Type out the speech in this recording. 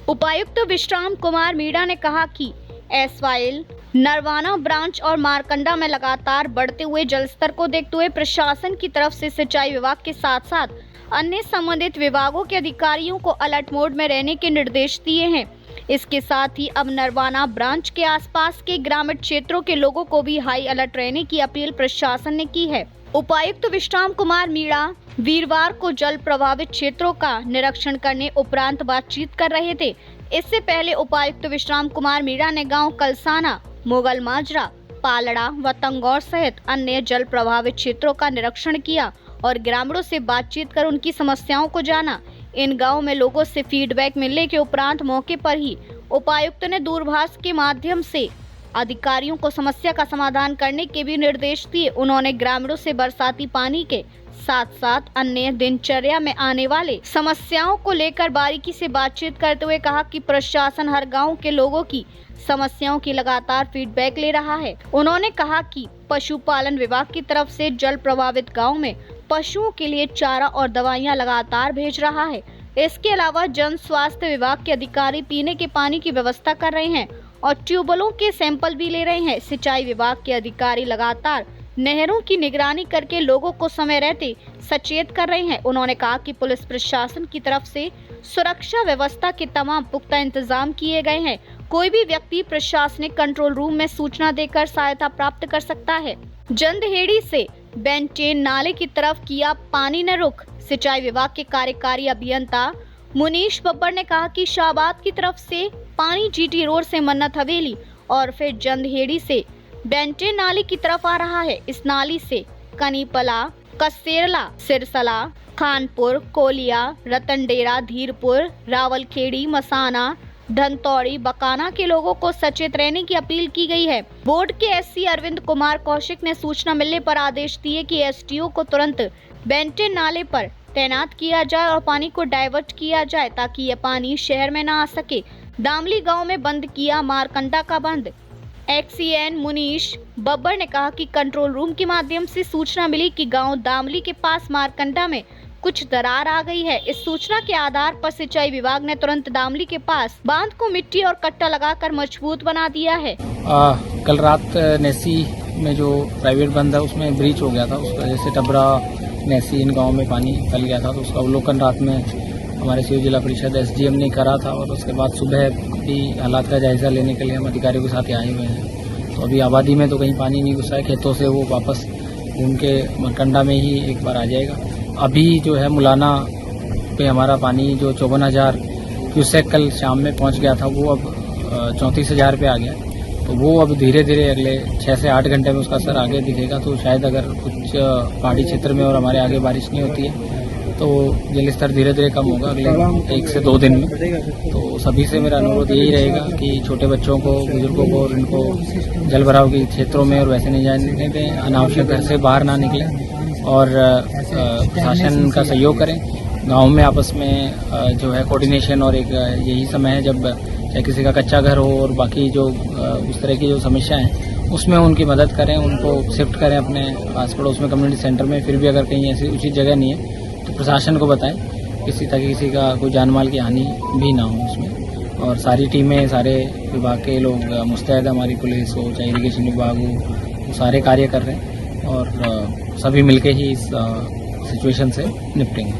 उपायुक्त विश्राम कुमार मीणा ने कहा कि एसवाइल, नरवाना ब्रांच और मारकंडा में लगातार बढ़ते हुए जलस्तर को देखते हुए प्रशासन की तरफ से सिंचाई विभाग के साथ साथ अन्य संबंधित विभागों के अधिकारियों को अलर्ट मोड में रहने के निर्देश दिए हैं। इसके साथ ही अब नरवाना ब्रांच के आसपास के ग्रामीण क्षेत्रों के लोगों को भी हाई अलर्ट रहने की अपील प्रशासन ने की है। उपायुक्त विश्राम कुमार मीणा वीरवार को जल प्रभावित क्षेत्रों का निरीक्षण करने उपरांत बातचीत कर रहे थे। इससे पहले उपायुक्त विश्राम कुमार मीणा ने गांव कलसाना, मोगल माजरा, पालड़ा व तंगौर सहित अन्य जल प्रभावित क्षेत्रों का निरीक्षण किया और ग्रामीणों से बातचीत कर उनकी समस्याओं को जाना। इन गांवों में लोगों से फीडबैक मिलने के उपरांत मौके पर ही उपायुक्त ने दूरभाष के माध्यम से अधिकारियों को समस्या का समाधान करने के भी निर्देश दिए। उन्होंने ग्रामीणों से बरसाती पानी के साथ साथ अन्य दिनचर्या में आने वाले समस्याओं को लेकर बारीकी से बातचीत करते हुए कहा कि प्रशासन हर गांव के लोगों की समस्याओं की लगातार फीडबैक ले रहा है। उन्होंने कहा कि पशुपालन विभाग की तरफ से जल प्रभावित गांव में पशुओं के लिए चारा और दवाइयां लगातार भेज रहा है। इसके अलावा जन स्वास्थ्य विभाग के अधिकारी पीने के पानी की व्यवस्था कर रहे हैं और ट्यूबवेलों के सैंपल भी ले रहे हैं। सिंचाई विभाग के अधिकारी लगातार नहरों की निगरानी करके लोगों को समय रहते सचेत कर रहे हैं। उन्होंने कहा कि पुलिस प्रशासन की तरफ से सुरक्षा व्यवस्था के तमाम पुख्ता इंतजाम किए गए हैं। कोई भी व्यक्ति प्रशासनिक कंट्रोल रूम में सूचना देकर सहायता प्राप्त कर सकता है। जंदहेड़ी से बेंटेन नाले की तरफ किया पानी न रुख। सिंचाई विभाग के कार्यकारी अभियंता मुनीश बब्बर ने कहा कि शाहबाद की तरफ से पानी जीटी रोड से मन्नत हवेली और फिर जंदहेड़ी से बेंटेन नाले की तरफ आ रहा है। इस नाली से कनीपला, कसेरला, सिरसला, खानपुर, कोलिया, रतनडेरा, धीरपुर, रावलखेड़ी, मसाना, धनतौड़ी, बकाना के लोगों को सचेत रहने की अपील की गई है। बोर्ड के एससी अरविंद कुमार कौशिक ने सूचना मिलने पर आदेश दिए कि एसडीओ को तुरंत बेंटेन नाले पर तैनात किया जाए और पानी को डाइवर्ट किया जाए ताकि यह पानी शहर में न आ सके। दामली गांव में बंद किया मारकंडा का बंद। एक्सीएन मुनीश बब्बर ने कहा कि कंट्रोल रूम के माध्यम से सूचना मिली कि गांव दामली के पास मारकंडा में कुछ दरार आ गई है। इस सूचना के आधार पर सिंचाई विभाग ने तुरंत दामली के पास बांध को मिट्टी और कट्टा लगाकर मजबूत बना दिया है। कल रात नेसी में जो प्राइवेट बंद है उसमें ब्रीच हो गया था। उस वजह से टबरा, नेसी इन गाँव में पानी फैल गया था। तो उसका अवलोकन रात में हमारे शिव जिला परिषद एसडीएम ने करा था और उसके बाद सुबह भी हालात का जायजा लेने के लिए हम अधिकारियों के साथ आए हुए हैं। तो अभी आबादी में तो कहीं पानी नहीं घुसा है, खेतों से वो वापस घूम के मरकंडा में ही एक बार आ जाएगा। अभी जो है मुलाना पे हमारा पानी जो 54,000 क्यूसेक कल शाम में पहुंच गया था वो अब 34,000 पे आ गया। तो वो अब धीरे धीरे अगले 6 से 8 घंटे में उसका असर आगे दिखेगा। तो शायद अगर कुछ पहाड़ी क्षेत्र में और हमारे आगे बारिश नहीं होती है तो जल स्तर धीरे धीरे कम होगा अगले 1 से 2 दिन में। तो सभी से मेरा अनुरोध यही रहेगा कि छोटे बच्चों को, बुजुर्गों को और इनको जल भराव के क्षेत्रों में और वैसे नहीं जाने दें, अनावश्यक घर से बाहर ना निकलें और प्रशासन का सहयोग करें। गांव में आपस में जो है कोऑर्डिनेशन और एक यही समय है जब चाहे किसी का कच्चा घर हो और बाकी जो उस तरह की जो समस्या है उसमें उनकी मदद करें, उनको शिफ्ट करें अपने आस पड़ोस में कम्युनिटी सेंटर में। फिर भी अगर कहीं ऐसी उचित जगह नहीं है तो प्रशासन को बताएं, किसी का कोई जान माल की हानि भी ना हो उसमें। और सारी टीमें, सारे विभाग के लोग मुस्तैद, हमारी पुलिस हो चाहे इरिगेशन विभाग हो, वो सारे कार्य कर रहे हैं और सभी मिलके ही इस सिचुएशन से निपटेंगे।